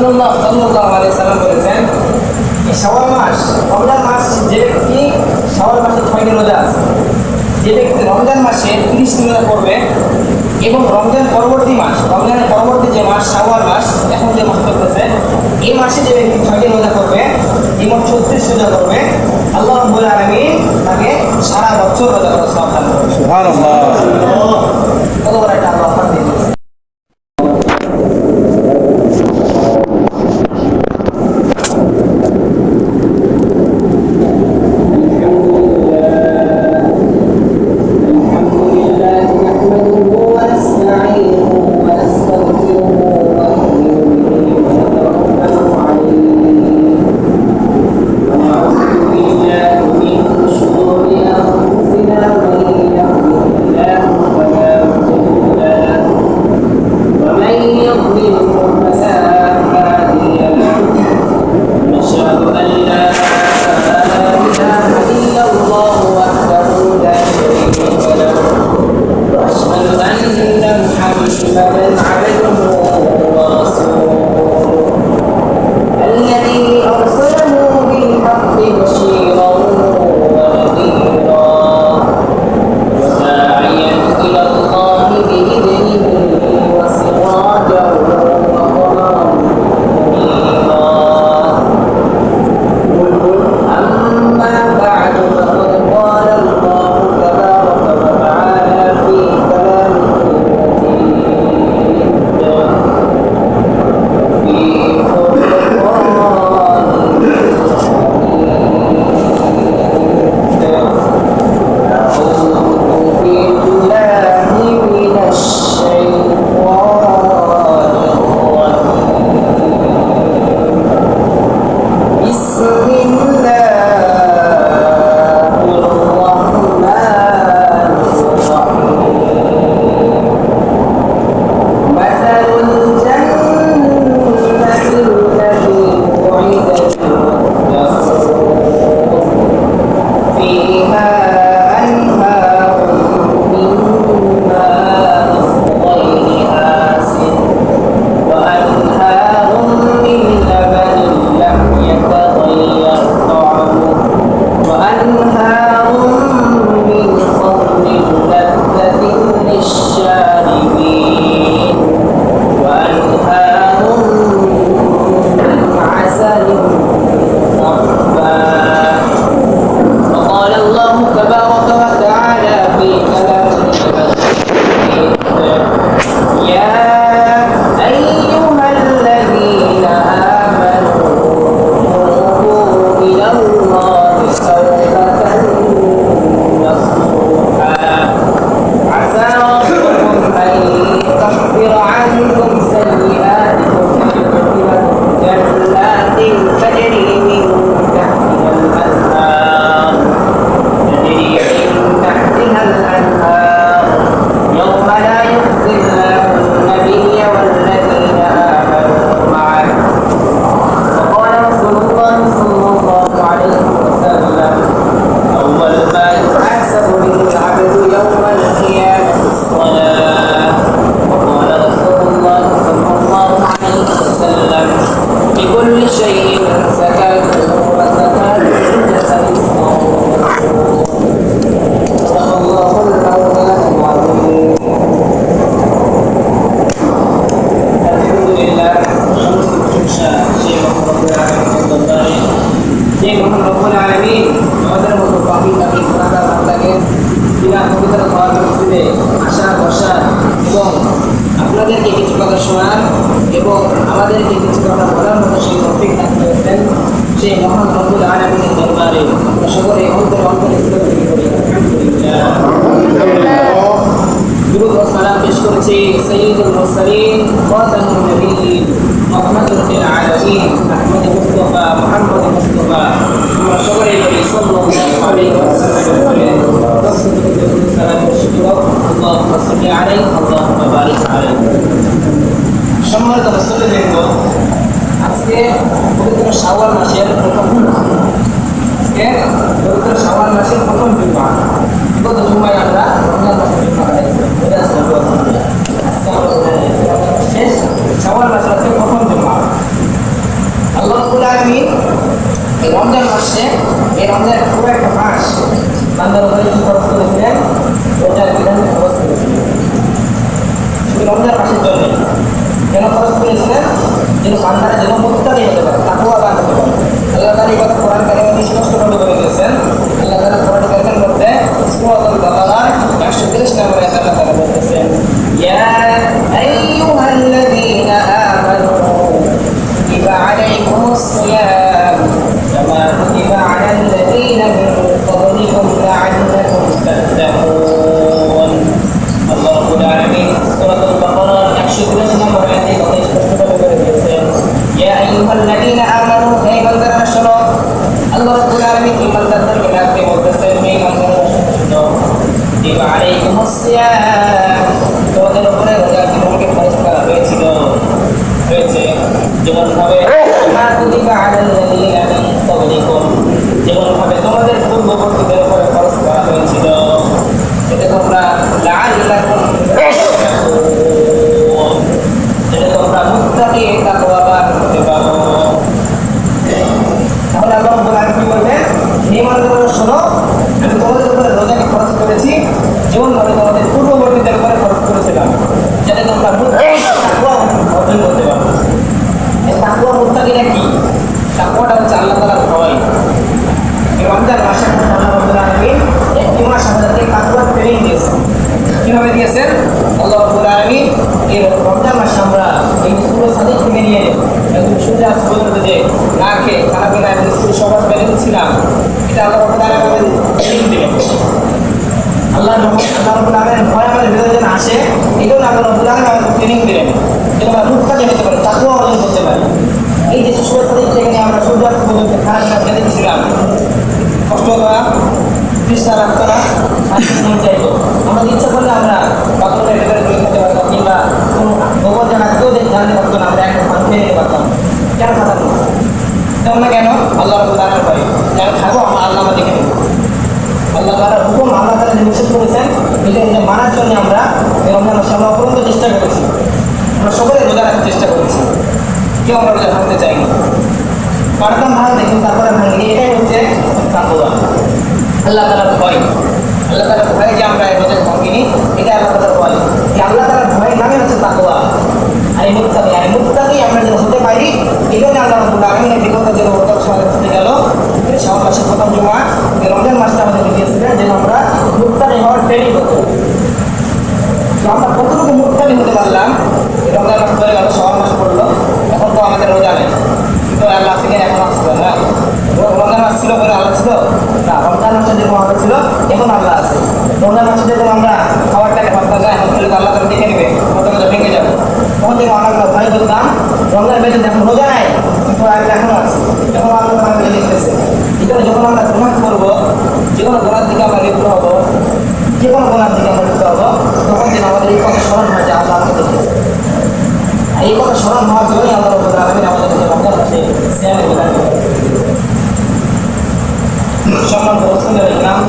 রাসূলুল্লাহ সাল্লাল্লাহু আলাইহি সাল্লাম বলেছেন, এই শাওয়াল মাস, রমজান মাস, যে ব্যক্তি শাওয়াল মাসে 6টি রোজা আছে, যে ব্যক্তি রমজান মাসে 30টি রোজা করবে এবং রমজানের পরবর্তী যে মাস শাওয়াল মাস, এখন যে মাস চলতেছে, এই মাসে যে ব্যক্তি 6টি রোজা করবে, এই মোট 36 রোজা করবে, আল্লাহ রাব্বুল আলামিন তাকে সারা বছর রোজা করার সওয়াব দান করবে। সুবহানাল্লাহ। কত বড় একটা আল্লাহ অফার দিয়েছে। আপনাদেরকে কিছু কথা শোনার এবং আমাদেরকে কিছু কথা বলার মতো সেই তৌফিক দান করেছেন সেই মহান রব্বুল আলামিনের দরবারে আমরা সকলে অন্তরে স্তোত্র করি। দুরূদ ও সালাম পেশ করেছি সাইয়্যিদুল মুরসালিন খাতামুন নবিয়্যিন রাহমাতুল লিল আলামিন আহমদ মুস্তাফা মুহাম্মদ মুস্তাফা আমরা সকলে বলি সাল্লাল্লাহু আলাইহি ওয়াসাল্লাম। সালাম পেশ করব আল্লাহুম্মা সাল্লি আলাইহি আল্লাহুম্মা বারিক আলাইহি। সম্মানিত মুসলিমবৃন্দ, আজকে পবিত্র শাওয়াল মাসের প্রথম জুমা। গত জুমায় আমরা রমজান মাসের জুমা শেষ শাওয়াল মাসের প্রথম জুমা। বান্দারা যেন মুত্তাকি হতে পারে, তাকওয়াবান হতে পারে। আল্লাহ তাআলা এই কথা কোরআন কারিমে স্পষ্টভাবে বলে দিয়েছেন। আল্লাহ তাআলা কোরআন কারিমের মধ্যে সূরাতুল বাকারার 130 নম্বর আয়াতে আল্লাহ তাআলা বলতেছেন, ইয়া আইয়ুহাল্লাযীনা আমানু কুতিবা আলাইকুমুস সিয়াম কামা কুতিবা আলাল লাযীনা মিন ক্বাবলিকুম লাআল্লাকুম তাত্তাকুন। আল্লাহ রাব্বুল আলামিন সূরাতুল বাকারার 130 নম্বর আয়াতে কথা স্পষ্টভাবে বলে দিয়েছেন, ইয়া আইয়ুহাল্লাযীনা আমানু, হে ইমানদাররা শোনো। আল্লাহ রাব্বুল আলামিন ইমানদারদেরকে ডাকতে বলতেছেন, হে ইমানদাররা শোনো, কুতিবা আলাইকুমুস সিয়াম, তোমাদের উপরে রোজা তোমাকে ফরজ করা হয়েছিল, হয়েছে যেমনভাবে মা কুতিবা আলাল লাযীনা মিন ক্বাবলিকুম, যেমনভাবে তোমাদের পূর্ববর্তীদের উপরে ফরজ করা হয়েছিল, যাতে তোমরা লাআল্লাকুম তাত্তাকুন, যাতে তোমরা মুত্তাকি তাকওয়াবান হতে পারো। তাহলে আল্লাহ রাব্বুল আলামিন কি বলবেন, হে ইমানদাররা শোনো, আমি তোমাদের উপরে রোজাকে ফরজ করেছি যেমনভাবে তোমাদের পূর্ববর্তীদের উপরে ফরজ করেছিলাম, যাতে তোমরা মুত্তাকি তাকওয়া অর্জন করতে পারো। এই তাকওয়া মুত্তাকিরা কি? তাকওয়াটা হচ্ছে আল্লাহ তাআলার ভয়। এই রমজান মাসে আল্লাহ রাব্বুল আলামিন একটি মাস আমাদেরকে তাকওয়ার ট্রেনিং দিয়েছেন। কিভাবে দিয়েছেন? আল্লাহ রাব্বুল আলামিন এই রমজান মাসে আমরা এই সূরা সাদিক থেকে নিয়ে একদম সোজা পর্যন্ত যে না খেয়ে খানা পিনা সবার বেড়ে দিচ্ছিলাম, এটা আল্লাহ রাব্বুল আলামিন ট্রেনিং দিলেন। আল্লাহ রাব্বুল আলামিনের ভয় আমাদের ভিতরে যেন আসে, এই জন্য আল্লাহ রাব্বুল আলামিন আমাদের ট্রেনিং দিলেন, যেন আমরা মুত্তাকি হতে পারি, তাকওয়া অর্জন করতে পারি। এই যে সূরা সাদিক থেকে নিয়ে আমরা সোজা পর্যন্ত খানা পিনা বেড়ে দিচ্ছিলাম, কষ্ট হতো না, তৃষ্ণা লাগতো না, শান্তি মন চাইতো। আমরা ইচ্ছা করলে আমরা বাথরুমের ভেতরে ঢুকে খেতে পারতাম, কিংবা কোনো গোবর জানা কেউ জানতে পারতো না, আমরা একটা পান খেয়ে নিতে পারতাম। কেন খাতাম না? তেমন না কেন? আল্লাহ রাব্বুল আলামিন ভয়, যেন খাবো আমরা আল্লাহ আমার দেখে নেব। আল্লাহ তাআলার হুকুম, আল্লাহ তাআলা যে নিষেধ করেছেন এটা মানার জন্য আমরা এই রমজান মাসে আমরা অপরন্ত চেষ্টা করেছি। আমরা সকলে রোজা রাখার চেষ্টা করেছি, কেউ আমরা রোজা ভাঙতে চাইনি। পারতাম ভাঙতে, কিন্তু তারপরে ভাঙিনি। এটাই হচ্ছে তাকওয়া, আল্লাহ তাআলার ভয়। আল্লাহ তাআলার ভয়ে যে আমরা রোজা ভাঙিনি, এটা আল্লাহ তাআলার ভয়। এই আল্লাহ তাআলার ভয়ের নামে হচ্ছে তাকওয়া। আর এই মুত্তাকি আমরা যেন হতে পারি, এই জন্য আল্লাহ রাব্বুল আলামিনের বিগত যে রমজান মাস হতে গেল, শাওয়াল মাসের প্রথম জুমা, এই রমজান মাসটা আমাদেরকে দিয়েছিলেন যেন আমরা মুত্তাকি হওয়ার ট্রেনিং করতে পারি। তো আমরা কতটুকু মুত্তাকি হতে পারলাম? এই রমজান মাস চলে গেল, শাওয়াল মাস পড়লো, এখন তো আমাদের রোজা নেই, কিন্তু আল্লাহ আছে কিনা এখন আসছিল না। রমজান মাস ছিল বলে আল্লাহ ছিল না, রমজান মাসে যেরকম আল্লাহ ছিল এখন আল্লাহ আছে। রমজান মাসে যেরকম আমরা খাবারটাকে ভাবতাম না, এখন খেলে তো আল্লাহ তারা দেখে নেবে, কত রোজা ভেঙে যাবে, তখন থেকে আমরা ভয় করতাম। রমজান বেঁচে এখন রোজা নাই, কিন্তু আগে এখনো আছে, এখন আল্লাহ তারা দেখতেছে। এখানে যখন আমরা গুনাহ করবো, যে কোনো গুনার দিকে আমরা লিপ্ত হবো, যে কোনো গুনার দিকে আমরা লিপ্ত হবো, তখন যেন আমাদের এই কথা স্মরণ হয় যে আল্লাহ আমাকে দেখতেছে। এই কথা স্মরণ হওয়ার জন্যই আল্লাহ রাব্বুল আলামিন আমাদেরকে রমজান মাসে সিয়ামের বিধান দিয়েছেন। সম্মানিত রাসূলের ইকরাম,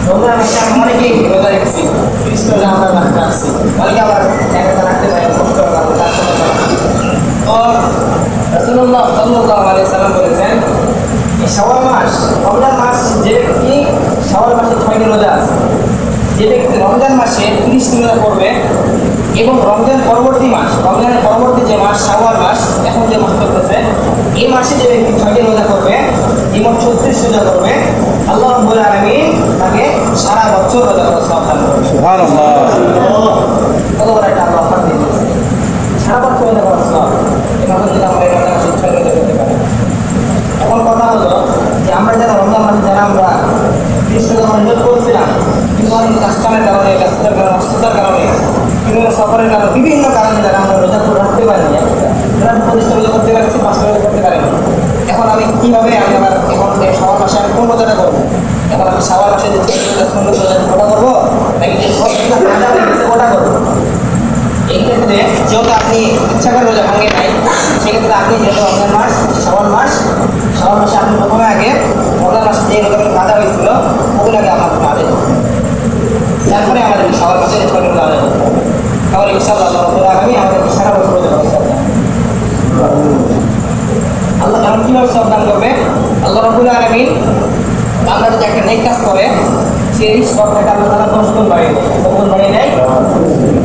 রমজান মাসে আমরা অনেকেই রোজা রেখেছি, 30 রোজা আমরা রাখছি, অনেকে আবার একটা রাখতে পারে, কষ্ট করে রাখতে পারে। তো রাসূলুল্লাহ সাল্লাল্লাহু আলাইহি সাল্লাম বলেছেন, এই শাওয়াল মাস, রমজান মাস, যে ব্যক্তি শাওয়াল মাসে 6টি রোজা আছে, যে ব্যক্তি রমজান মাসে 30 রোজা করবে এবং রমজান পরবর্তী মাস, রমজানের পরবর্তী যে মাস শাওয়াল মাস, এখন যে মাস চলতেছে, এই মাসে যে ব্যক্তি 6টি রোজা করবে, এবং 36 রোজা করবে, আল্লাহ রাব্বুল আলামিন তাকে সারা বছর রোজা করার সওয়াব দান করবে। সুবহানাল্লাহ, কত বড় একটা আল্লাহ অফার দিয়েছে, সারা বছর রোজা করার সওয়াব। এভাবে যদি আমরা এই রমজান মাসে 6টি রোজা করতে পারি। এখন কথা হলো যে আমরা যারা রমজান মাসে যারা আমরা 30 রোজা নিয়ত করছিলাম, কিন্তু অনেক কাজকামের কারণে, ব্যস্ততার কারণে, অসুস্থতার কারণে, বিভিন্ন সফরের কারণে, বিভিন্ন কারণে যারা আমরা রোজা করে রাখতে পারিনি, যারা 25 রোজা করতে পারছি, 5 রোজা করতে পারিনি। এখন আমি কীভাবে, আমি আবার এখন শাওয়াল মাসে আমি কোন রোজাটা করবো? এখন আমি শাওয়াল মাসে যে 6 রোজা, সুন্নত রোজা ওটা করবো, নাকি যে 10 রোজা রাজা হয়ে গেছে ওটা করবো? এই ক্ষেত্রে যেহেতু আপনি ইচ্ছা করে রোজা ভাঙে নাই, সেক্ষেত্রে আপনি যেহেতু রমজান মাস, শাওয়াল মাসে আপনি প্রথমে আগে রমজান মাসে যে রোজাগুলো বাঁধা হয়েছিল ওগুলো আগে আপনার আদায় করতে হবে, তারপরে আমাদের শাওয়াল মাসে 6টি রোজা আদায় করতে হবে। তাহলে ইনশাআল্লাহ আল্লাহ রাব্বুল আলামিন আমাদের সারা বছর রোজা করার সওয়াব দান করবেন। আল্লাহ তাআলা কিভাবে সওয়াব দান করবে? আল্লাহ রাব্বুল আলামিন আমরা যদি একটা নেক কাজ করে, সেই সবটাকে আল্লাহ তাআলা 10 গুণ বাড়িয়ে দেয়। কত গুণ বাড়িয়ে দেয়?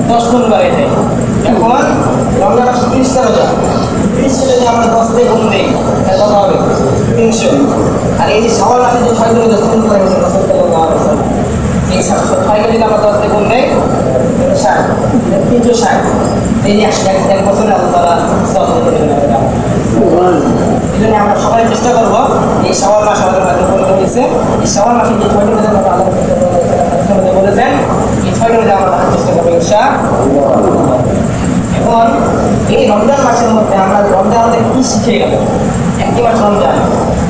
10 গুণ বাড়িয়ে দেয়। এখন রমজান মাসে 30টা রোজা, উদ্দেশ্য। আর এই যে শাওয়াল মাসে যে 6 দিন রোজা শুরু করে গেছে রাসূল সাল্লাল্লাহু আলাইহি ওয়াসাল্লাম, এই 6 যদি আমরা 10 দিয়ে গুণ দেই 60, 360, এই যে 1 বছরে আল্লাহ তাআলা সওয়াব দিতে দেবেন। এই জন্য আমরা সবাই চেষ্টা করব এই শাওয়াল মাস আমাদের মাঝে পড়ে গেছে, এই শাওয়াল মাসে যে 6 দিন রোজা আল্লাহ বলেছেন, এই 6 দিন রোজা আমরা রাখার চেষ্টা করবো ইনশাআল্লাহ। এখন এই রমজান মাসের মধ্যে আমরা রমজান আমাদের কি শিখে গেল, একটি মাস রমজান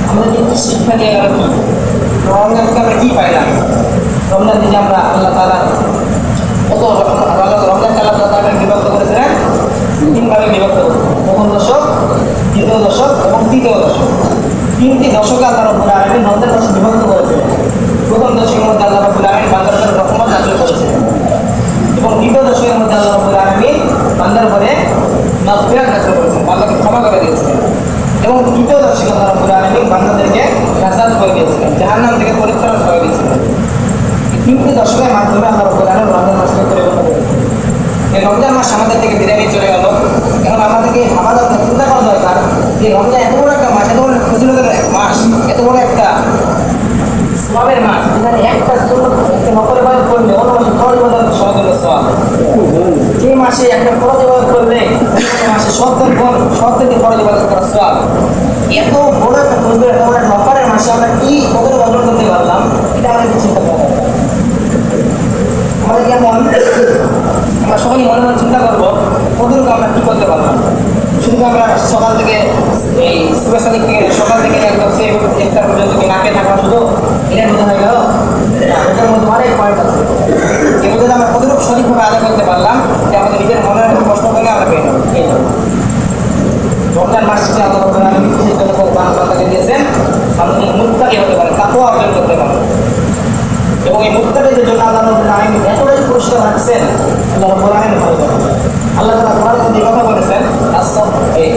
আমাদেরকে কি শিক্ষা দিয়ে গেল, কি রমজান থেকে আমরা কি পাইলাম? রমজান থেকে আমরা আল্লাহ তাআলা কত রমজানকে আল্লাহ তাআলা বিভক্ত করেছিলেন, 3 ভাগে বিভক্ত করেছেন, প্রথম দশক, দ্বিতীয় দশক এবং তৃতীয় দশক। 3টি দশকে আল্লাহ রাব্বুল আলামিন রমজান মাসে বিভক্ত করেছিলেন। প্রথম দশকের মধ্যে আল্লাহ রাব্বুল আলামিন বান্দার উপর রহমত নাযিল করেছিলেন এবং দ্বিতীয় দশকের মধ্যে আল্লাহ রাব্বুল আলামিন বান্দার উপরে মাগফিরাত নাযিল করেছেন, বান্দাকে ক্ষমা করে দিয়েছিলেন। এবং তৃতীয় দশকে আল্লাহ রাব্বুল আলামিন বান্দাদেরকে নাজাত করে দিয়েছিলেন, জাহান্নাম থেকে পরিত্রাণ করে দিয়েছিলেন। এই 3টি দশকের মাধ্যমে আল্লাহ রাব্বুল আলামিন রমজান মাসকে পরিবর্তন করেছেন। এই রমজান মাস আমাদের থেকে বিদায় নিয়ে চলে গেল। এখন আমাদেরকে আমাদের চিন্তা করা দরকার যে রমজান এত বড় একটা মাস, এত বড় ফজিলতের মাস, এত বড় একটা সওয়াবের মাস, যেখানে একটা সুন্নাত একটা নফল ইবাদত করলে অন্য মাসে ফরজ ইবাদত সওয়াবের সওয়াব, যে মাসে একটা ফরজ ইবাদত করলে অন্য মাসে 70 ফরজ ইবাদত করার সওয়াব। এত বড় একটা ফজিলত, এত বড় একটা নফলের মাসে আমরা কি কত অর্জন করতে পারলাম, এটা আমাদের চিন্তা করা দরকার। আমরা যেমন আমরা সবাই মনে মনে চিন্তা করবো কতটুকু আমরা কী করতে পারলাম। শুধু আমরা সকাল থেকে এই শুভেচ্ছা দিক থেকে সকাল থেকে একদম সে একটা পর্যন্ত কি নাকে থাকা শুধু এটা বোঝা হয়ে গেল, এটার মধ্যে অনেক পয়েন্ট আছে। এর মধ্যে আমরা কতটুকু সঠিকভাবে আদায় করতে পারলাম যে আমাদের নিজের মনের একটা প্রশ্ন করলে আমরা পেয়ে যাবো। রমজান মাসে আল্লাহ রাব্বুল আলামিন বিশেষ করে বান্দাকে দিয়েছেন আমাদের মুত্তাকি হতে পারে, তাকওয়া অর্জন করতে পারে। এবং এই মুত্তাকিদের জন্য আল্লাহ রাব্বুল আলামিন এতটাই পুরস্কার রাখছেন, আল্লাহ রাব্বুল আলামিন ভালো করেন। আল্লাহ তাআলা কোরআনে যে কথা বলেছেন,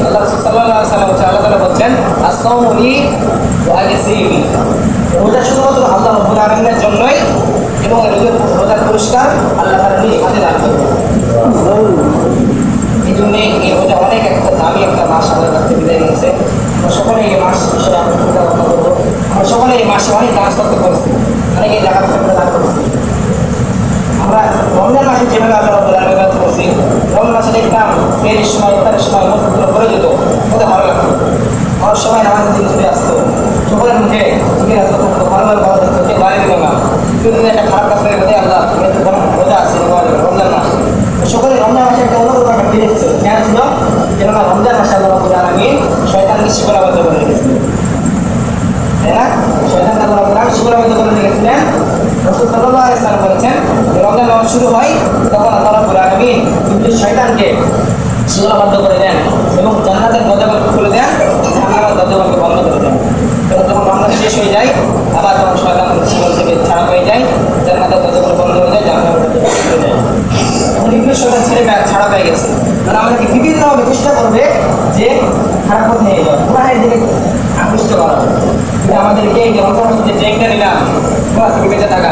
আল্লাহ রাসূল সাল্লাল্লাহু আলাইহি ওয়াসাল্লাম আল্লাহ তাআলা বলেন আস-সাওমু লি ওয়া আজসি লি, রোজা শুধুমাত্র আল্লাহ রাব্বুল আলামিনের জন্যই এবং রোজার পুরস্কার আল্লাহ তাআলা নিজ হাতে দান করবেন। এই জন্য এই রোজা অনেক একটা দামি একটা মাস আমাদের কাছ থেকে বিদায় নিয়েছে। আমরা সকলে এই মাস বিষয়ে আমরা চিন্তা ভাবনা করবো। আমরা সকলে এই মাসে অনেক কাজ করতে করেছি, অনেকে জাকাত ফিতরা দান করেছি। আমরা রমজান মাসে যেভাবে আল্লাহ রাব্বুল আলামিন ইবাদত করছি, রমজান মাসে দেখতাম সেহরির সময় ইফতারের সময় মসজিদগুলো ভরে যেত, কত ভালো লাগতো। আমার সময় নামাজের দিন চলে আসতো, সকলের মুখে ঠিক আসতো, ভালো ভালো খাওয়া যেত, কেউ বাইরে দিল না। কেউ যদি একটা খারাপ কাজ করে বলে আল্লাহ রোজা আছে রমজান মাস, সকলে রমজান মাসে একটা অন্যরকম একটা ফিলিংস ছিল, কেন ছিল? কেননা রমজান মাসে আল্লাহ রাব্বুল আলামিন শয়তানকে শিকলাবদ্ধ করে রেখেছিলেন, তাই না? শয়তানকে আল্লাহ রাব্বুল আলামিন শিকলাবদ্ধ করে রেখেছিলেন। রাসূল সাল্লাল্লাহু আলাইহি ওয়াসাল্লাম বলেছেন রমজান মাস শুরু হয় তখন আল্লাহ রাব্বুল আলামিন ইবলিস শয়তানকে শিকলাবদ্ধ করে দেন এবং জান্নাতের দরজাগুলো খুলে দেন, জাহান্নামের দরজাগুলোকে বন্ধ করে দেন। এবং যখন রমজান শেষ হয়ে যায় আবার তখন শয়তান শিকল থেকে ছাড়া হয়ে যায়, জান্নাতের দরজাগুলো বন্ধ হয়ে যায়, জাহান্নামের দরজাগুলো খুলে যায়। এখন ইবলিস শয়তান ছেড়ে ছাড়া পেয়ে গেছে, কারণ আমাদেরকে বিভিন্নভাবে চেষ্টা করবে যে খারাপ পথে নিয়ে যাওয়া, পুরাই দিকে আকৃষ্ট করা। আমাদেরকে এই রমজান মাসে যে ট্রেনটা নিলাম বেঁচে থাকা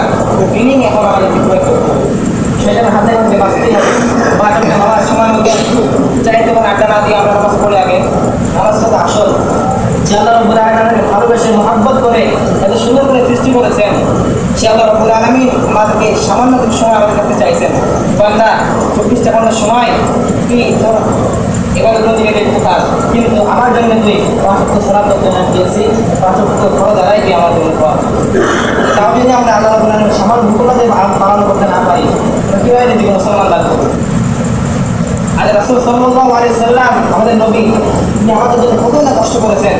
ট্রেনিং এখন আমাদেরকে প্রয়োগ করতে হবে। শয়তানের হাতে মধ্যে বাঁচতেই হবে। নামাজ সময় মধ্যে চাইতে পারে আড্ডা না দিয়ে আমরা নামাজ পড়ে আগে নামাজটা তো আসল। যে আল্লাহ রাব্বুল আলামিন ভালোবেসে মহব্বত করে এত সুন্দর করে সৃষ্টি করেছেন, সে আল্লাহ রাব্বুল আলামিন আমাদেরকে সামান্য কিছু সময় আমাদের কাছে চাইছেন, বান্দা 24টা ঘন্টার সময় তুই এবার দিকে দেখতে পাস, কিন্তু আমার জন্য তুই 5 ওয়াক্ত সালাত জন্য দিয়েছি, 5 ওয়াক্ত ফরজ আদায় কি আমার জন্য কর। তাও যদি আমরা আল্লাহ রাব্বুল আলামিন সামান্য হুকুমতে পালন করতে না পারি, কীভাবে নিজেকে মুসলমান লাভ করবো? আর রাসূল সাল্লাল্লাহু আলাইহি ওয়াসাল্লাম আমাদের নবী, তিনি আমাদের জন্য কত না কষ্ট করেছেন,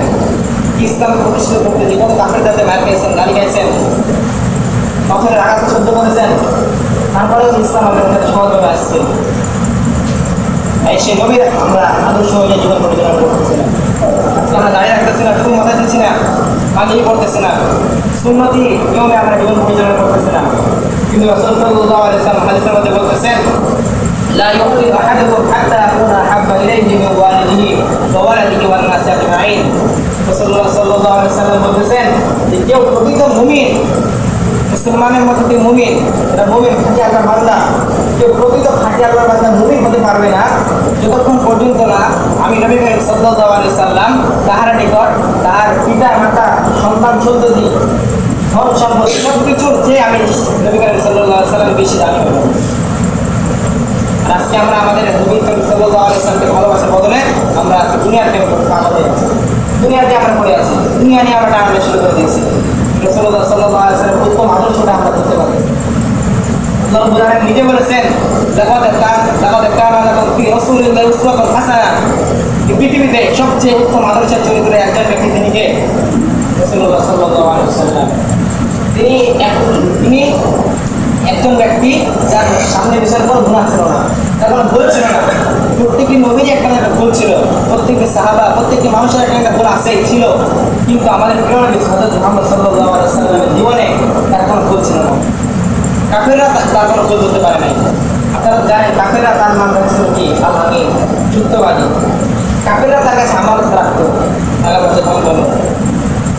ইসলাম প্রতিষ্ঠিত করতে যে কত কাফেরদের মার খেয়েছেন, গালি খাইছেন, পাথরের আঘাত সহ্য করেছেন, তারপরেও ইসলাম আমাদের কাছে সহজভাবে আসছে। সেই নবীর আমরা আদর্শ অনুযায়ী জীবন পরিচালনা করতেছি না, আমরা দাঁড়িয়ে রাখতেছি না, শুধু মাথা দিচ্ছি না, পাঞ্জাবি পড়তেছি না, সুন্নতি নিয়মে আমরা জীবন পরিচালনা করতেছি না। কিন্তু রাসূল সাল্লাল্লাহু আলাইহি ওয়াসাল্লাম হাদিসের মধ্যে বলতেছেন লা ইউমিনু আহাদুকুম হাত্তা আকুনা আহাব্বা ইলাইহি মিন ওয়ালিদিহি ওয়া ওয়ালাদিহি ওয়ান নাসি আজমাইন। রাসূলুল্লাহ সাল্লাল্লাহু আলাইহি ওয়াসাল্লাম বলতেছেন যে কেউ প্রকৃত মুমিন, মুসলমানের মতো কেউ মুমিন, এটা মুমিন খাঁটি আল্লাহর বান্দা, কেউ প্রকৃত খাঁটি আল্লাহর বান্দা মুমিন হতে পারবে না যতক্ষণ পর্যন্ত না আমি নবী করিম সাল্লাল্লাহু আলাইহি সাল্লাম তাহার নিকট তার পিতা মাতা সন্তান সন্ততি ধন সম্পদ সব কিছুর চেয়ে আমি নবী করিম সাল্লাল্লাহু আলাইহি সাল্লাম বেশি দামি হব। আজকে আমরা আমাদের নবী করিম সাল্লাল্লাহু আলাইহি সাল্লামকে ভালোবাসার বদলে আমরা দুনিয়ার প্রেম করতে আমাদের দুনিয়াতে আমরা পড়ে আছি, দুনিয়া নিয়ে আমরা টানাটানি শুরু করে দিয়েছি। রাসূলুল্লাহ সাল্লাল্লাহু আলাইহি ওয়াসাল্লাম উত্তম আদর্শটা আমরা করতে পারি। আল্লাহ রাব্বুল আলামিন নিজে বলেছেন লাকাদ কানা লাকুম ফি রাসূলিল্লাহি উসওয়াতুন হাসানাহ। এই পৃথিবীতে সবচেয়ে উত্তম আদর্শের চরিত্রে একজন ব্যক্তি তিনি কে? রাসূলুল্লাহ সাল্লাল্লাহু আলাইহি ওয়াসাল্লাম। তিনি একজন ব্যক্তি যার সামনে বিচার কোনো গুনাহ ছিল না, তার কোনো ভুল ছিল না। প্রত্যেকটি নবীরই একটা ভুল ছিল, প্রত্যেকটি সাহাবা প্রত্যেকটি মানুষের একটা ভুল আছেই ছিল, কিন্তু আমাদের প্রিয় নবী হযরত মুহাম্মদ সাল্লাল্লাহু আলাইহি ওয়াসাল্লামের জীবনে তার কোনো ভুল ছিল না। কাফেররা তার কোনো ভুল করতে পারে নাই। আপনারা জানেন কাফেররা তার নাম রাখছিল কি? আল-আমিন, সত্যবাদী। কাফেররা তার কাছে আমানত রাখতো, তারা বলতে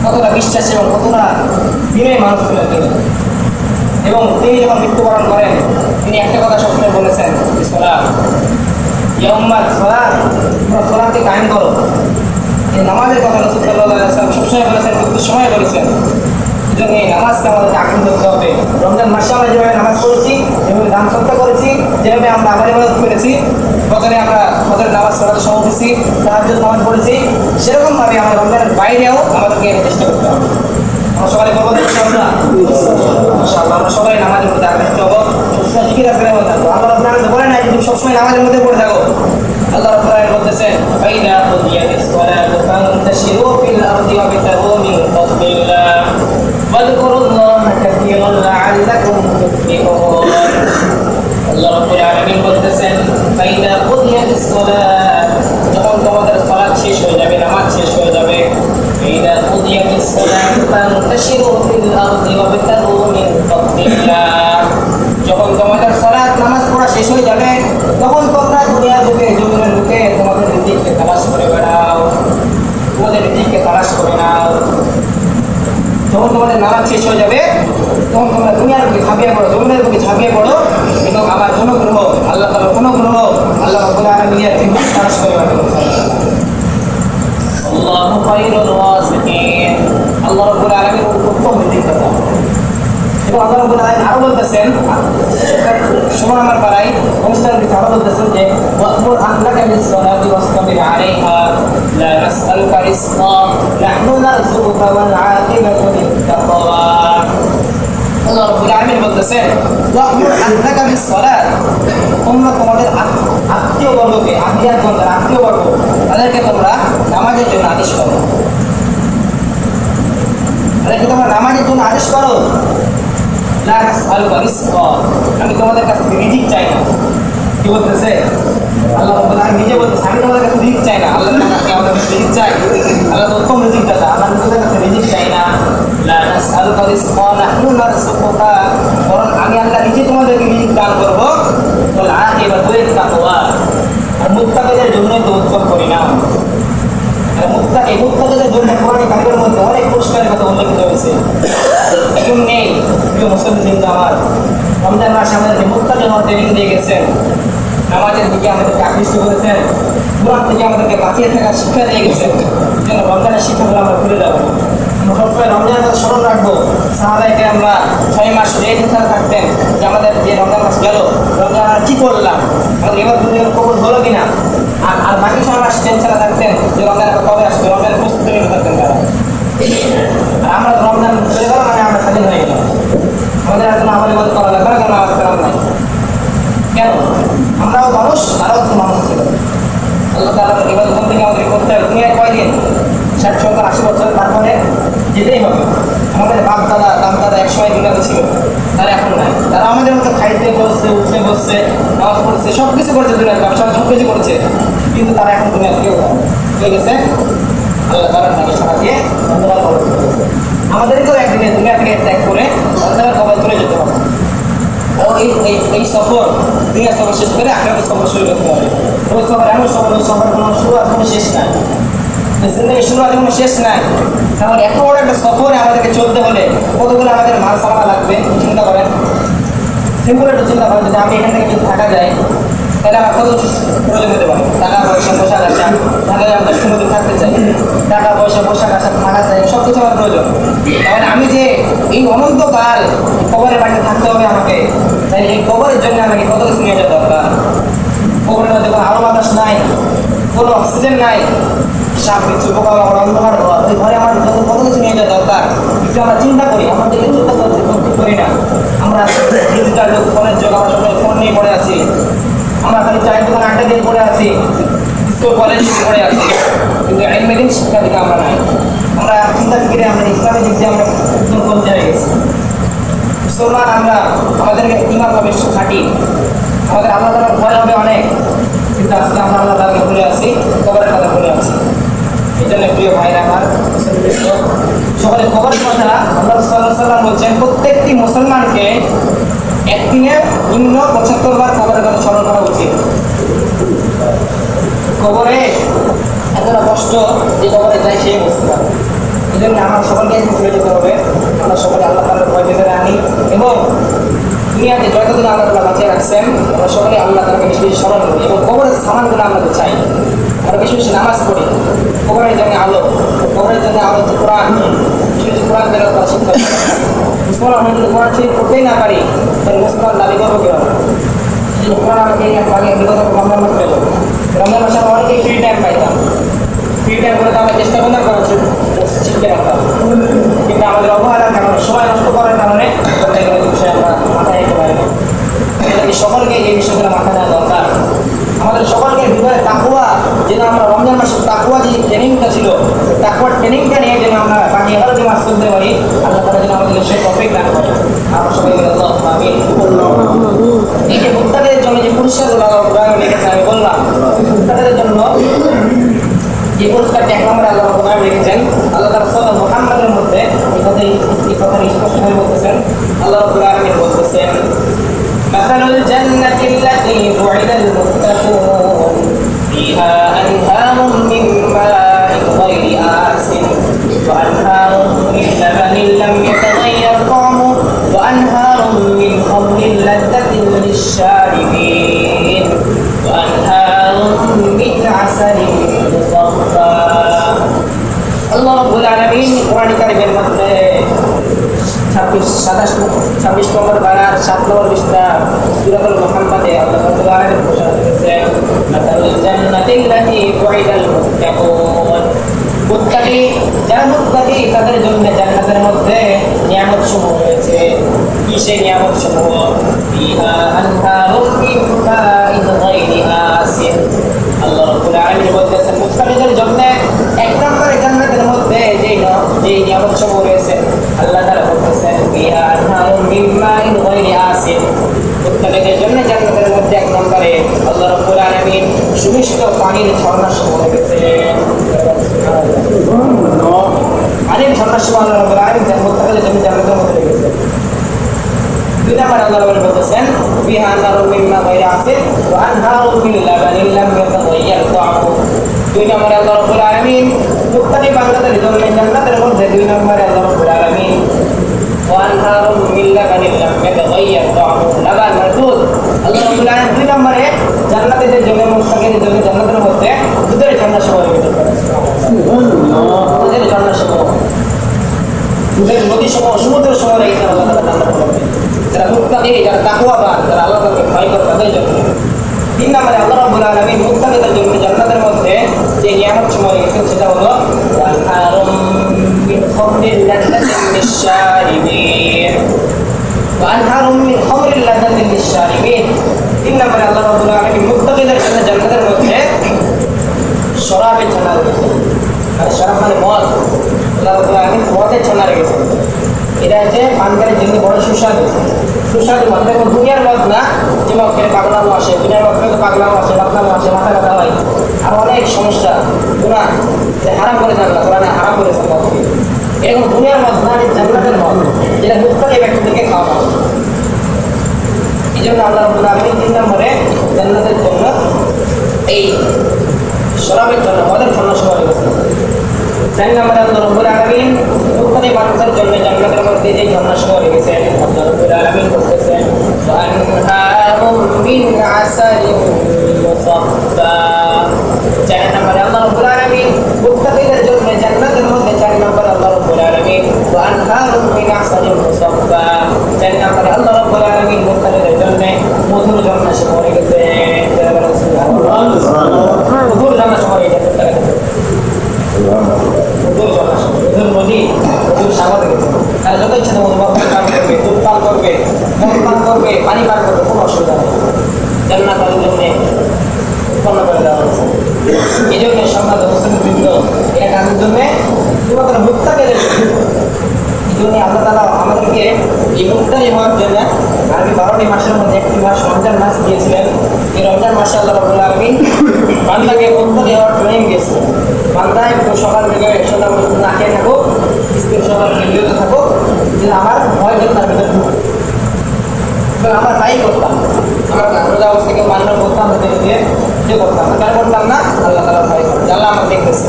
কতটা বিশ্বাস এবং কতটা বিনয়ী মানুষ ছিলেন তিনি। এবং তিনি যখন মৃত্যুবরণ করেন তিনি একটা কথা সবসময় বলেছেন, সালাত ইয়া উম্মাত সালাত, তোমরা সালাতকে কায়েম করো। এই নামাজের কথা রাসূল সাল্লাল্লাহু আলাইহি ওয়াসাল্লাম সবসময় বলেছেন, মৃত্যুর সময় বলেছেন। এজন্য এই নামাজকে আমাদেরকে আঁকড়ে ধরতে হবে। রমজান মাসে আমরা যেভাবে নামাজ পড়েছি, যেভাবে দান সৎকা করেছি, যেভাবে আমরা আবার ইবাদত করেছি, ফজরে আমরা ফজরের নামাজ পড়াতে সময় দিয়েছি, তাহাজ্জুদ নামাজ পড়েছি, সেরকমভাবে আমরা রমজানের বাইরেও আমাদেরকে চেষ্টা করতে হবে। আমরা সবাই করবো ইনশাআল্লাহ। আমরা সবাই নামাজের মধ্যে আকৃষ্ট হবো, সবসময় জিকির আজকারের মধ্যে থাকবো। আল্লাহ রাব্বুল আলামিন বলেন না তুমি সবসময় নামাজের মধ্যে পড়ে থাকো। আল্লাহ রাব্বুল আলামিন বলতেছেন ফাইদা কুদিয়াতিস সালাতু ফান্তাশিরু ফিল আরদি ওয়াবতাগু মিন ফাদলিল্লাহ ওয়াযকুরুল্লাহা কাসীরান লাআল্লাকুম তুফলিহুন। আল্লাহ রাব্বুল আলামিন বলতেছেন ফাইদা কুদিয়াতিস সালাত, যখন তোমাদের সালাত শেষ হয়ে যাবে, নামাজ শেষ হয়ে যাবে, ফাইদা কুদিয়াতিস সালাত ফান্তাশিরু ফিল আরদি ওয়াবতাগু মিন ফাদলিল্লাহ, যখন তোমাদের সালাত নামাজ পড়া শেষ হয়ে যাবে তখন তোমরা দুনিয়ার বুকে জমিনের বুকে তোমাদের রিজিককে তালাশ করে বেড়াও, তোমাদের রিজিককে তালাশ করে নাও। যখন তোমাদের নামাজ শেষ হয়ে যাবে তখন তোমরা দুনিয়ার বুকে ঝাঁপিয়ে পড়ো, জমিনের বুকে ঝাঁপিয়ে পড়ো এবং আমার অনুগ্রহ, আল্লাহ তাআলার অনুগ্রহ, আল্লাহ রাব্বুল আলামিনের রিজিক তালাশ করে বেড়াও। আল্লাহু খায়রুর রাযিকিন, আল্লাহ রাব্বুল আলামিন উত্তম রিজিকদাতা। এবং আল্লাহ রাব্বুল আলামিন আরো বলতেছেন, 16 নম্বর পারায় অনুষ্ঠানের ভিতরে আরো বলতেছেন যে ওয়া'মুর আহলাকা বিস-সালাতি ওয়াসতাবির আলাইহা লা নাসআলুকা রিজকা নাহনু নারযুকুকা ওয়াল আকিবাতু লিত-তাকওয়া। আল্লাহ রাব্বুল আলামিন বলতেছেন ওয়া'মুর আহলাকা বিস-সালাত, তোমরা তোমাদের আত্মীয়বর্গকে, আত্মীয়বর্গ তাদেরকে তোমরা নামাজের জন্য আদেশ করো, তাদেরকে তোমরা নামাজের জন্য আদেশ করো। লা নাসআলুকা রিজকা, আমি তোমাদের কাছ থেকে রিজিক চাই না। কি বলতেছে আল্লাহ রাব্বুল আলামিন? নিজে বলতেছে আমি তোমাদের কাছে রিজিক চাই না। আল্লাহ আমাদের কাছে রিজিক চাই, আল্লাহ তো উত্তম রিজিক দাতা, আমরা তোমাদের কাছে রিজিক চাই না। লা নাসআলুকা রিজকা নাহনু নারযুকুকা, বরং আমি আল্লাহ নিজে তোমাদেরকে রিজিক দান করবো। ওয়াল আকিবাতু লিত-তাকওয়া, আর মুত্তাকিদের জন্য তো উত্তম পরিণাম। মুত্তাকিদের জন্য কোরআনে কারিমের মধ্যে অনেক পুরস্কারের কথা উল্লেখিত হয়েছে। এখন নেই প্রিয় মুসলিম আমার, রমজান মাসে আমাদেরকে মুত্তাকি হওয়ার ট্রেনিং দিয়ে গেছেন, নামাজের দিকে আমাদেরকে আকৃষ্ট করেছেন, কোরআন থেকে আমাদেরকে বাঁচিয়ে থাকার শিক্ষা দিয়ে গেছেন। যেন রমজানের শিক্ষাগুলো আমরা ভুলে যাবো। আমরা সবসময় রমজানের কথা স্মরণ রাখবো। সাহাবায়ে আমরা 6 মাস টেনশন থাকতেন যে আমাদের যে রমজান মাস গেল, রমজান আমরা কী করলাম, আমাদের এবার কবুল হলো কিনা। আর বাকি 6 মাস টেনশনে থাকতেন যে রমজান কবে আসবে, রমজানের প্রস্তুতি নিতে থাকতেন তারা। আর আমরা রমজান চলে গেল মানে আমরা স্বাধীন হয়ে গেলাম, আমাদের এখন আমার ইবাদত করা লাগবে না, কেন আজকে নাই কেন? আমরাও মানুষ, তারাও তো মানুষ ছিল। আল্লাহ তাআলার ইবাদত থেকে আমাদের করতে হবে। দুনিয়ায় কয়দিন? 60, 70, 80 বছর, তারপরে যেতেই হবে। আমাদের বাপ দাদা দাম দাদা একসময় দুনিয়াতে ছিল, তারা এখন নাই। তারা আমাদের মতো খাইছে, বসছে, উঠছে, বসছে, নামাজ পড়ছে, সব কিছু করছে, দুনিয়ার ব্যবসা সব কিছু করেছে, কিন্তু তারা এখন দুনিয়া থেকেও হয়ে গেছে। আল্লাহ তাআলার নামে সারা দিয়ে অন্ধকার কবর করেছে। আমাদেরকেও একদিনে দুনিয়া থেকে ত্যাগ করে অন্ধকার কবর চলে যেতে হবে। ও এই সফর, দুনিয়া সফর শেষ করে আখিরাতের সফর শুরু করতে হবে। ওই সফর এমন সফর, ওই সফর কোনো শুরু আর কোনো শেষ নাই, জিন্দগি শুরু আর কোনো শেষ নাই। কারণ এত বড় একটা সফরে আমাদেরকে চলতে হলে কতগুলো আমাদের মাল সামানা লাগবে চিন্তা করেন। সিম্পল একটা চিন্তা করেন, যদি আমি এখানে কিন্তু থাকা যায় তাহলে আমার কত প্রয়োজন হতে পারে? টাকা পয়সা, পোশাক আশাক, ঢাকা যায় আমরা সমুদ্রে থাকতে চাই, টাকা পয়সা, পোশাক আশাক, থাকা চাই, সব কিছু আমার প্রয়োজন। তাহলে আমি যে এই অনন্তকাল কবরের বাড়িতে থাকতে হবে আমাকে, তাই এই কবরের জন্য আমাকে কত কিছু নিয়ে যাওয়া দরকার। কবরের মধ্যে কোনো আলো বাতাস নাই, কোনো অক্সিজেন নাই, সাপ বিচ্ছু পোকা মাকড়, অন্ধকার ঘর, ওই ঘরে আমার কত কিছু নিয়ে যাওয়া দরকার। একটু আমরা চিন্তা করি, আমাদেরকে চিন্তা করতে করি না। আমরা ডিজিটাল যুগ, ফোনের যুগ, আমরা সবাই ফোন নিয়ে পড়ে আছি, আমরা খালি চায়ের দোকান আড্ডা দিয়ে পড়ে আছি, স্কুল কলেজ দিয়ে পড়ে আছি, কিন্তু এলমেদিন শিক্ষা দিকে আমরা নাই। আমরা চিন্তা ফিরে আমরা ইসলামের দিক দিয়ে আমরা একদম কমতে হয়ে গেছি। মুসলমান আমরা, আমাদেরকে ইমান হবে খাঁটি, আমাদের আল্লাহ তাআলার ভয় হবে অনেক, কিন্তু আজকে আমরা আল্লাহ তাআলাকে ভুলে আছি, কবরের কথা ভুলে আছি। এই জন্য প্রিয় ভাইরা আমার, সকলে কবরের কথা আল্লাহ সাল্লাল্লাহু আলাইহি ওয়াসাল্লাম বলছেন প্রত্যেকটি মুসলমানকে একদিনে নিম্ন 75 বার কবরের কথা স্মরণ করা উচিত। কবরে এতটা কষ্ট যে কবরে যায় সেই বুঝতে পারে। এই জন্য আমার সকলকে ঘুরে যেতে হবে, আমরা সকলে আল্লাহ তাআলার ভয় ভেতরে আনি এবং দুনিয়াতে যতদিন আল্লাহ তাআলা বাঁচিয়ে রাখছেন আমরা সকলে আল্লাহ তাআলাকে বেশি বেশি স্মরণ করি এবং কবরের সামানগুলো আমরা চাই। আমরা বেশি বেশি নামাজ পড়ি, কবরের জন্য আলো, কবরের জন্য আলো হচ্ছে কোরআন, বেশি বেশি কোরআন বেরো করা শিক্ষা। মুসলমান আমরা যদি কোরআন শরীফ পড়তেই না পারি তাহলে মুসলমান দাবি করবো কি হবে? কোরআন আমাকে আগে বিগত রমজান মাস পেল, রমজান মাসে আমরা অনেকেই ফ্রি টাইম পাইতাম, ফ্রি টাইম করে তো আমরা চেষ্টা করি না করার শিখতে রাখতাম, কিন্তু আমাদের অবহেলার কারণে, সময় নষ্ট করার কারণে বিষয় আমরা মাথায় রেখে পারি না। সকলকে এই বিষয়গুলো মাথায় নেওয়া দরকার। আমাদের সকলকে হৃদয়ে তাকওয়া, যেন আমরা রমজান মাসের তাকওয়া যে ট্রেনিংটা ছিল, তাকওয়ার ট্রেনিংটা নিয়ে যেন আমরা বাকি 11 মাস চলতে পারি, আল্লাহ তাআলা যেন আমাদের সেই টপিক দান করে। আমরা সবাই আল্লাহুম্মা আমিন। এই যে মুত্তাকিদের জন্য যে পুরস্কারগুলো আল্লাহ কোরআনে লিখেছে, আমি বললাম মুত্তাকিদের জন্য যে পুরস্কারটা 1 নম্বরে আল্লাহ কোরআনে লিখেছেন, আল্লাহ তাআলা সূরা মুহাম্মাদের মধ্যে এই কথা স্পষ্টভাবে বলতেছেন। আল্লাহ কোরআনে বলতেছেন مثل الجنة التي وعد المتقون فيها أنهار من ماء غير آسن وأنهار من لبن لم يتغير طعمه وأنهار من خمر لذة للشاربين وأنهار من عسل مصفى الله رب العالمين قرآن কারীমের মধ্যে 26 নম্বর পারার 7 নম্বর পৃষ্ঠা সূরাতুল মুহাম্মাদে আল্লাহ তাআলা এর ঘোষণা করেছেন মাতালুল জান্নাতিল্লাতী ওয়াইদাল মুত্তাকুন। মুত্তাকি যারা মুত্তাকি তাদের জন্য জান্নাতের মধ্যে নিয়ামত সমূহ রয়েছে। কি সেই নিয়ামত সমূহ? ফিহা আনহারুম মিন মাইন গায়রি আসিন। আল্লাহ রাব্বুল আলামিন বলতেছেন মুত্তাকিদের জন্য এক নম্বরে জান্নাতের মধ্যে যে নিয়ামত সমূহ রয়েছে, আল্লাহ তাআলা বলতেছেন ফিহা আনহারুম মিন মাইন গায়রি আসিন। মুত্তাকিদের জন্য জান্নাতের মধ্যে এক নম্বরে আল্লাহ রাব্বুল আলামিন সুমিষ্ট পানির ঝর্ণা সমূহ রয়েছে। পানির ঝর্ণা সমূহ আল্লাহ রাব্বুল আলামিন মুত্তাকিদের জন্য জান্নাতের মধ্যে রেখেছে। 2 নম্বরে আল্লাহ রাব্বুল বলতেছেন ফিহা আনহারুম মিন মাইন গায়রি আসিন ওয়া আনহারুম মিন লাবানিন লাম ইয়াতাগায়্যার তা'আমুহু। 2 নম্বরে আল্লাহ রাব্বুল আলামিন মুত্তাকি বান্দাদের জন্য জান্নাতের মধ্যে 2 নম্বরে আল্লাহ রাব্বুল আলামিন ওয়া আনহারুম মিন লাবানিন লাম ইয়াতাগায়্যার তা'আমুহু। লাবান মানে দুধ। আল্লাহ রাব্বুল আলামিন 2 নম্বরে জান্নাতীদের জন্য, মুত্তাকিদের জন্য জান্নাতের মধ্যে দুধের ঝর্ণা সমূহ রয়েছে। সুবহানাল্লাহ। দুধের ঝর্ণা সমূহ, দুধের নদী সমূহ, সমুদ্র সমূহ রয়েছে আল্লাহ তাআলা জান্নাতের মধ্যে। যারা মুত্তাকি, যারা তাকওয়াবান, যারা আল্লাহ তাআলাকে ভয় করে তাদের জন্য। 3 নম্বরে আল্লাহ রাব্বুল আলামিন মুত্তাকিদের জন্য জান্নাতের মধ্যে যে নিয়ামত সমূহ রয়েছে সেটা হলো আনহারুম মিন খামরিন লাযযাতিন লিশ-শারিবিন। আনহারুম মিন খামরিন লাযযাতিন লিশ-শারিবিন। 3 নম্বরে আল্লাহ রাব্বুল আলামিন মুত্তাকিদের জন্য জান্নাতের মধ্যে শরাবের ঝর্ণা রয়েছে। আর শরাব মানে মদ। আল্লাহ রাব্বুল আলামিন মদের ঝর্ণা রেখেছেন। এটা হচ্ছে পানকারীর জন্য বড় সুস্বাদু মদ। দেখুন দুনিয়ার মদ না, যে মদ খেলে পাগলামো আসে, দুনিয়ার মদ খেলে পাগলামো আসে, পাগলামো আসে, মাথা ব্যথা হয়, আর অনেক সমস্যা। গুনাহ হারাম করেছেন আল্লাহ, কোরআনে হারাম করেছেন মদকে। এরকম দুনিয়ার মদ না, জান্নাতের মদ, যেটা মুত্তাকি ব্যক্তিদেরকে খাওয়ানো হবে। এই জন্য আল্লাহ রাব্বুল আলামিন 3 নম্বরে জান্নাতের জন্য এই শরাবের জন্য, মদের জন্য সবাই রেখেছেন। 4 নম্বরে আল্লাহ রাব্বুল আলামিন মুত্তাকি বান্দাদের জন্য জান্নাতের মধ্যে যে ঝর্ণা সমূহ রেখেছেন, আল্লাহ রাব্বুল আলামিন বলতেছেন ওয়া স্বাগত গেছে। তারা যত ইচ্ছা তেমন পান করবে, দুধ পান করবে, মদ পান করবে, পানি পান করবে, কোনো অসুবিধা নেই। জান্নাত তাদের জন্য উৎপন্ন করে দেওয়া হয়েছে। এই জন্য সম্মানিত মুসলিমবৃন্দ, এটা কাজের জন্য শুধুমাত্র মুক্তাদের এই জন্য আল্লাহ তাআলা আমাদেরকে এই মুক্তারি হওয়ার জন্য আরবি 12টি মাসের মধ্যে একটি মাস রমজান মাস দিয়েছিলেন। এই রমজান মাসে আল্লাহ রাব্বুল আলামিন বান্দাকে মুক্তারি হওয়ার ট্রেনিং দিয়েছিলেন। বান্দা একটু সকাল থেকে সন্ধ্যা পর্যন্ত না খেয়ে থাকো, স্ত্রীর সকাল থেকে বিরত থাকো, কিন্তু আমার ভয় যেন তার ভিতরে ঢুকে। আমরা তাই করতাম, আমরা রোজা অবস্থাকে মান্য করতাম, দিয়ে যে করতাম না, কেন করতাম না? আল্লাহ তাআলা ভয় করে, আল্লাহ আমার দেখতেছে।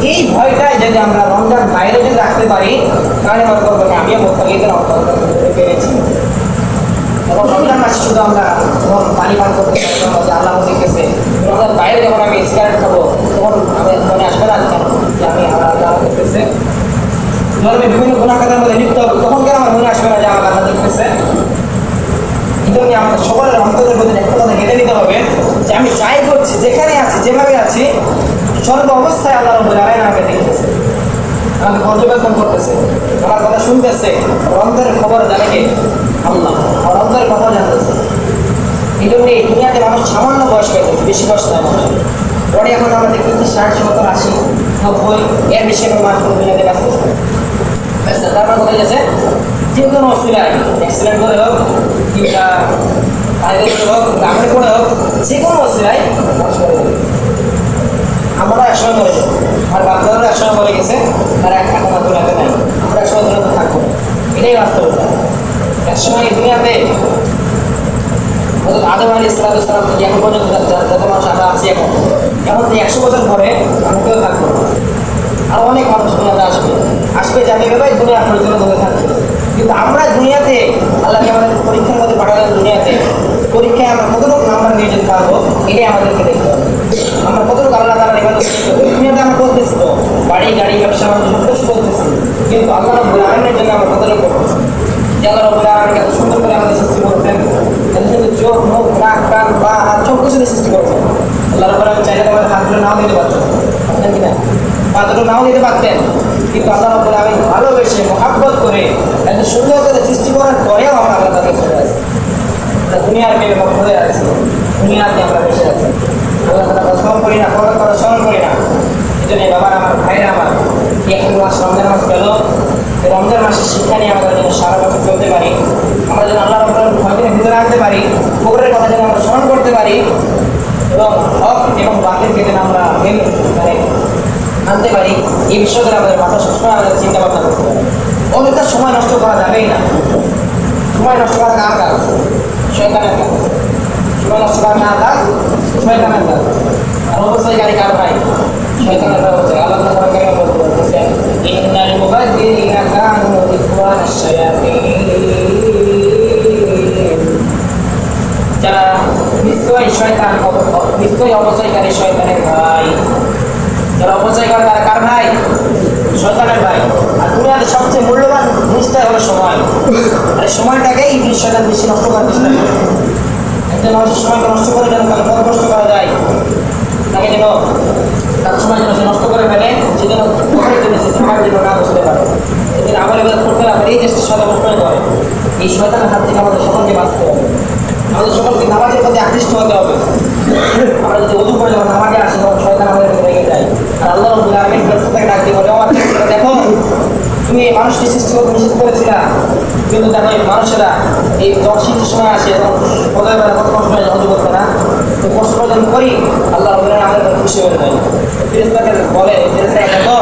এই ভয়টাই যদি আমরা রমজান বাইরে যদি রাখতে পারি, তাহলে মনে করবো আমিও মোত্তাকিদের অন্তর্গত পেরেছি। এবং রমজান মাসে শুধু আমরা যখন পানি পান করতে পারতাম যে আল্লাহ দেখতেছে, রমজান বাইরে যখন আমি সিগারেট খাবো তখন আমি মনে আসবে না যে আমি আল্লাহ দেখতেছে। ধর্মে বিভিন্ন গুনাহ-খাতার মধ্যে লিপ্ত হবে, তখন কেন আমার মনে আসবে না যে আমার আল্লাহ দেখতেছে? এই জন্য আমাদের সকলের অন্তরের মধ্যে একটা কথা গেঁথে নিতে হবে যে আমি যাই করছি, যেখানে আছি, যেভাবে আছি, সর্ব অবস্থায় আল্লাহ রাব্বুল আলামিন আমাকে দেখতেছে, আমাকে পর্যবেক্ষণ করতেছে, আমার কথা শুনতেছে। অন্তরের খবর জানে কে? আল্লাহ। আর অন্তরের কথা জানতেছে। এই জন্য এই দুনিয়াতে মানুষ সামান্য বয়স পাইতেছে, বেশি বয়স নয় মানুষ। পরে এখন আমরা দেখতেছি 60, 70, 80, 90, এর বেশি এখন মানুষ দুনিয়াতে ব্যস্ত। তারপর কোথায় গেছে? যে কোনো অসুবিধায় অ্যাক্সিডেন্ট করে হোক, কিংবা বাইরে করে হোক, গ্রামের করে হোক, যে কোনো অসুবিধায় আমরা একসময় মরে যাবো। আর বাচ্চারা একসময় মরে গেছে, তারা এখন আর দুনিয়াতে নাই। আমরা একসময় দুনিয়াতে থাকবো, এটাই বাস্তবতা। একসময় এই দুনিয়াতে আদম আলাইহিস সালাম থেকে এখন পর্যন্ত যত মানুষ আমরা আছি এখন থেকে 100 বছর পরে আমি কেউ থাকবো। আর অনেক মানুষ দুনিয়াতে আসবে যাবে ভাই, দুনিয়া পরিচালনা করে থাকবে। কিন্তু আমরা দুনিয়াতে আল্লাহকে আমাদের পরীক্ষার মধ্যে পাঠালেন, দুনিয়াতে পরীক্ষায় আমরা কতটুকু নাম্বার নিয়ে যেতে পারবো, এটাই আমাদেরকে দেখতে হবে। আমরা কতটুকু আল্লাহ তাআলার ইবাদত করতে হবে। দুনিয়াতে আমরা করতেছি তো, বাড়ি গাড়ি ব্যবসা বাণিজ্য সব কিছু করতেছি, কিন্তু আল্লাহ রাব্বুল আলামিনের জন্য আমরা কতটুকু করতেছি? যে আল্লাহ রাব্বুল আলামিন এত সুন্দর করে আমাদের সৃষ্টি করেছেন, এত সুন্দর চোখ, মুখ, নাক, কান, পা, হাত সব কিছু সৃষ্টি করেছেন। আল্লাহ রাব্বুল আলামিন চাইলে আমাদের হাতগুলো নাও দিতে পারতেন, পারতেন কিনা? পাথরটা নাও দিতে পারতেন, কিন্তু আল্লাহ রাব্বুল আলামিন ভালোবেসে মহব্বত করে এত সুন্দর করে সৃষ্টি করার পরেও আমরা আল্লাহ তাআলাকে ছেড়ে আছি। দুনিয়ার প্রেমে মগ্ন হয়ে আছি, দুনিয়াতে আমরা বেঁচে আছি। আল্লাহ তাআলা স্মরণ করি না, পরের কথা স্মরণ করি না। এই জন্য বাবার আমার, ভাইরা আমার, একটি মাস রমজান মাস গেল, এই রমজান মাসের শিক্ষা নিয়ে আমরা যেন সারা বছর চলতে পারি, আমরা যেন আল্লাহ রাব্বুল আলামিনের ভয়কে ভিতরে রাখতে পারি, কবরের কথা যেন আমরা স্মরণ করতে পারি, এবং হক এবং বাতিলকে যেন আমরা আনতে পারি। এই বিষয়গুলো আমাদের মাথা সবসময় আমাদের চিন্তা ভাবনা করতে পারি। অযথা সময় নষ্ট করা যাবেই না। সময় নষ্ট করা কার কাজ? শয়তানের কাজ। সময় নষ্ট করা কার কাজ? শয়তানের কাজ। আর অবশ্যই গাড়ি কার ভাই? শয়তানের কাজ হচ্ছে। আল্লাহ তাআলা কেন বলতেছেন ইন্নাল মুবাদদিরিনা কানু ইখওয়ানাশ শায়াতিন, যারা নিশ্চয়ই শয়তান, নিশ্চয়ই অবশ্যইকারী শয়তানের ভাই। যারা অপচয় করে তারা কার ভাই? শয়তানের ভাই। আর দুনিয়াতে সবচেয়ে মূল্যবান জিনিসটাই হলো সময়। আর সময়টাকেই ইবলিস শয়তান বেশি নষ্ট করার চেষ্টা করে। একজন মানুষের সময়কে নষ্ট করে যেন তাকে কত কষ্ট করা যায়, তাকে যেন তার সময় যেন সে নষ্ট করে ফেলে, সে যেন কখনোই জন্য সে সময়ের জন্য না বসতে পারে, সেদিন আমল ইবাদত করতে না পারে, এই চেষ্টা শয়তান নষ্ট করে। এই শয়তানের হাত থেকে আমাদের সকলকে বাঁচতে হবে। আমাদের সকলকে নামাজের প্রতি আকৃষ্ট হতে হবে। আমরা যদি ওযু করে যখন নামাজে আসি তখন শয়তান আমাদের লেগে যায়। আর আল্লাহ রাব্বুল আলামিন প্রত্যেকটাকে ডাক দিয়ে বলে, আমার দেখো তুমি এই মানুষকে সৃষ্টি করতে নিষেধ করেছিলা, কিন্তু দেখো এই মানুষেরা এই যখন শীতের সময় আসে তখন ওদের বেলা কত কষ্ট হয় ওযু করতে না, তো কষ্ট যখন করি আল্লাহ রাব্বুল আলামিন আমাদের খুশি হয়ে যায়। ফেরেশতাকে বলে, ফেরেশতারা দেখো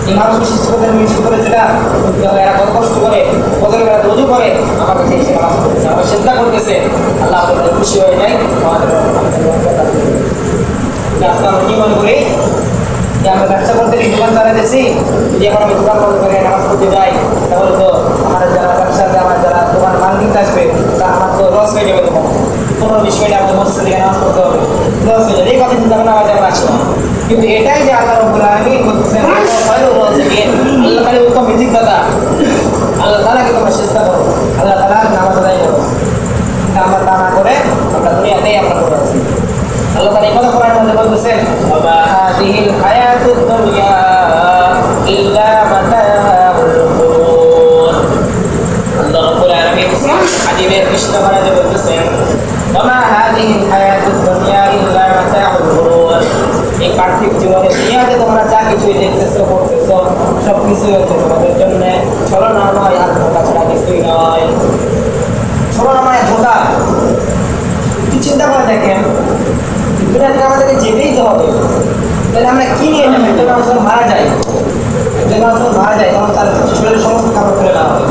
এই মানুষকে সৃষ্টি করতে নিষেধ করেছিলা, কিন্তু এরা কত কষ্ট করে ওদের বেলা ওযু করে আমার কাছে এসে নামাজ পড়তেছে, আমার সিজদা করতেছে, আল্লাহ আমাদের খুশি হয়ে যায়। আজকে আমরা কি মনে করি যে আমরা ব্যবসা করতে দোকান চালাতেছি, যদি এখন আমি দোকান বন্ধ করে নামাজ পড়তে যাই তাহলে তো আমার যারা ব্যবসা, আমার যারা দোকান মাল কিনতে আসবে তা আমার তো লস হয়ে যাবে। তখন 15-20 মিনিট আমাদের মসজিদ থেকে নামাজ পড়তে হবে, লস হয়ে যাবে। এই কথা চিন্তা ভাবনা আমাদের আসে না, কিন্তু এটাই যে আল্লাহ রাব্বুল আলামিন বলতেছেন আল্লাহ তাআলা উত্তম বিধিদাতা, আল্লাহ তাআলাকে তোমরা চেষ্টা করো, আল্লাহ তাআলা নামাজ আদায় করো। আমরা তা না করে আমরা দুনিয়াতেই আমরা করে আছি। আল্লাহ তাআলা এই কথা কোরআনের মধ্যে বলতেছেন, ওয়া হাযিহিল হায়াতুদ দুনিয়া ইল্লা মাতাউল কিছুই দেখতেছো করতেছো, সব কিছুই হচ্ছে তোমাদের জন্য ছলনা নয় আর ধোঁকা ছাড়া কিছুই নয়। ছলনা নয় ধোঁকা। একটু চিন্তা করে দেখেন, দুনিয়া থেকে আমাদেরকে যেতেই তো হবে, তাহলে আমরা কি নিয়ে যাবো? একজন মানুষ যখন মারা যায়, একজন মানুষ যখন মারা যায় তখন তার শরীরের সমস্ত কাপড় ফেলে নেওয়া হয়,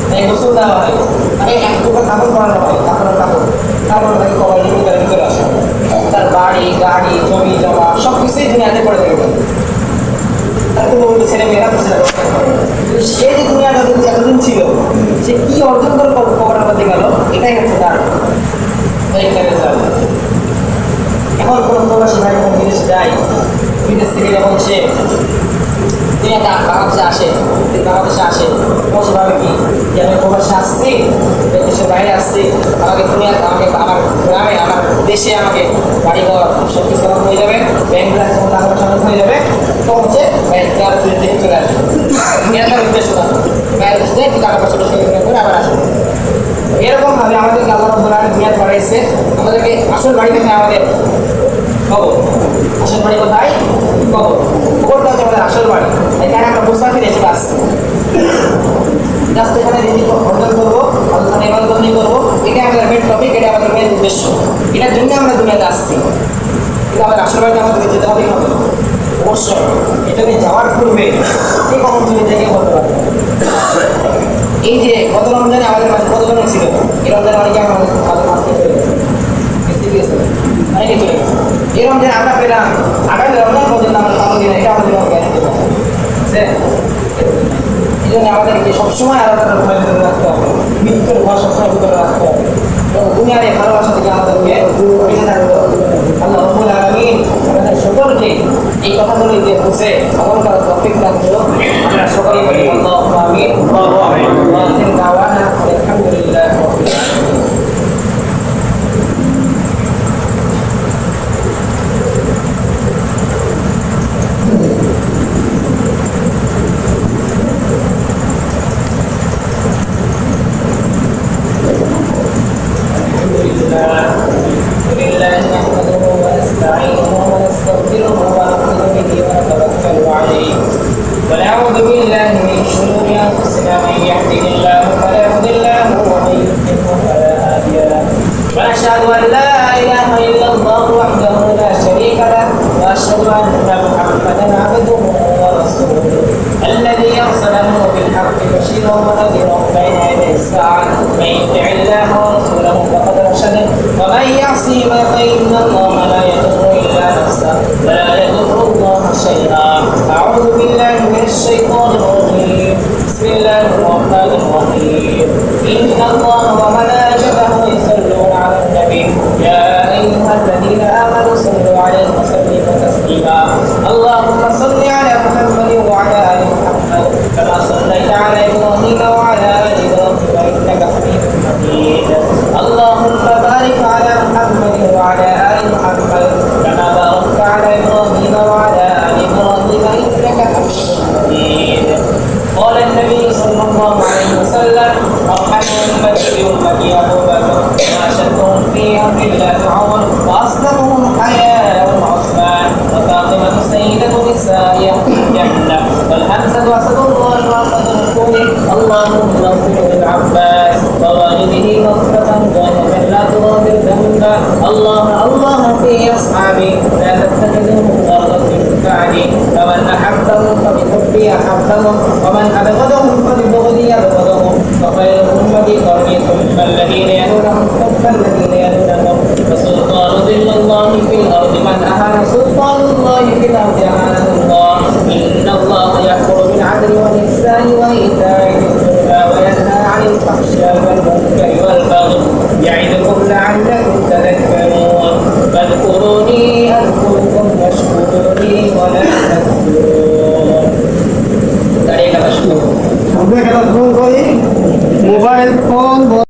তাই গোসল দেওয়া হয়, তাকে এক টুকরো কাপড় পরানো হয়, কাপড়ের কাপড়, তারপর তাকে কবর ভিতরে ভিতরে আসা হয়। তার বাড়ি গাড়ি জমি জমা সব কিছুই দুনিয়াতে পড়ে থাকবে, তার কোনো ছেলে মেয়েরা কিছু সে যে দুনিয়াটা এতদিন ছিল, সে কি অর্জন করে কবরের মধ্যে গেল, এটাই হচ্ছে তার এখন কোনো প্রবাসী ভাই যখন বিদেশে যায়, বিদেশ থেকে যখন সে দুনিয়াতে বাংলাদেশে আসে, তখন সে ভাবে কি যে আমি প্রবাসে আসছি, দেশের বাইরে আসছি, আমাকে দুনিয়াতে আমাকে আমার গ্রামে আমার দেশে আমাকে বাড়িঘর সব কিছু হয়ে যাবে, ব্যাংক ব্যালেন্স টাকা পয়সা হয়ে যাবে, তখন হচ্ছে বাইরে দেশে চলে আসবে। এটা তার উদ্দেশ্য না, বাইরে দেশে একটু টাকা পয়সা করে আবার আসবে। এরকম ভাবে আমাদেরকে আল্লাহ রাব্বুল আলামিন দুনিয়াতে পাঠাইছে, আমাদেরকে আসল বাড়ি থেকে আমাদের কবর। আসল বাড়ি কোথায়? কবর। কবরটা হচ্ছে আমাদের আসল বাড়ি। এখানে আমরা মুসাফির এসে আসছি, জাস্ট এখানে রিজিক অর্জন করবো, আল্লাহর ইবাদত করবো, এটাই আমাদের মেন টপিক, এটা আমাদের মেন উদ্দেশ্য, এটার জন্য আমরা দুনিয়াতে আসছি। কিন্তু আমাদের আসল বাড়িতে আমাদেরকে যেতে হবে হবে অবশ্যই। এখানে যাওয়ার পূর্বে এই কখন তুমি দেখে বলতে পারবে এই যে গত রমজানে আমাদের মাঝে কতজন ছিল, এই রমজানে অনেকে আমাদের মাঝে চলে গেছে, অনেকে চলে গেছে। এই রমজানে আমরা পেলাম, আগামী রমজান পর্যন্ত আমরা পাবো কিনা এটা আমাদের গ্যারান্টি আছে। এই জন্য আমাদেরকে সবসময় আলাদা ভয় ভিতরে রাখতে হবে, মৃত্যুর ভয় সবসময় ভিতরে রাখতে হবে এবং দুনিয়ার এই ভালোবাসা থেকে আমাদেরকে বেঁচে থাকতে হবে। আল্লাহ রাব্বুল আলামিন আমাদের সকলকে এই কথাগুলো দিয়ে বুঝে আমল করার তৌফিক দান করুন। আমরা সকলে বলি আল্লাহুম্মা আমিন। ওয়া আখির দাওয়ানা আলহামদুলিল্লাহি রাব্বিল আলামিন। ونعوذ بالله من شرور انفسنا، من يهده الله فلا مضل له ومن يضلل فلا هادي له، ونشهد ان لا اله الا الله وحده لا شريك له، واشهد ان محمدا عبده ورسوله الذي ارسله بالحق بشيرا ونذيرا بين يدي الساعه. من يطع الله ورسوله فقد رشد، ومن يعصهما فان الله لا يضر الا نفسه ولا يضر الله شيئا. اعوذ بالله من الشيطان الرجيم، بسم الله الرحمن الرحيم. ان الله وملائكته يصلون على النبي، يا ايها الذين امنوا صلوا عليه وسلموا تسليما. اللهم صل على محمد وعلى ال محمد كما صليت على ابراهيم وعلى ال ابراهيم انك حميد مجيد. اللهم بارك على محمد وعلى ال محمد كما باركت على ابراهيم وعلى ال ابراهيم انك حميد مجيد. قال النبي صلى الله عليه وسلم: ارحم امتي بامتي ابو بكر، واشدهم في امر الله عمر، واصدقهم حياء عثمان، وفاطمه سيده نساء الجنه، والحمزه اسد الله واسد رسوله. اللهم اغفر للعباس ووالده مغفرة جنة لا تغادر ذنبا. الله في اصحابي لا تتخذهم غرضا من بعدي، فمن احبهم فبحبي احبهم، ومن ابغضهم فببغضي ابغضهم. وخير امتي قرني ثم الذين يلونهم ثم الذين يلونهم. فسلطان ظل الله في الارض، من اهان سلطان الله في الارض اهانه الله. ان الله يأمر بالعدل والاحسان وايتاء ذي القربى وينهى عن الفحشاء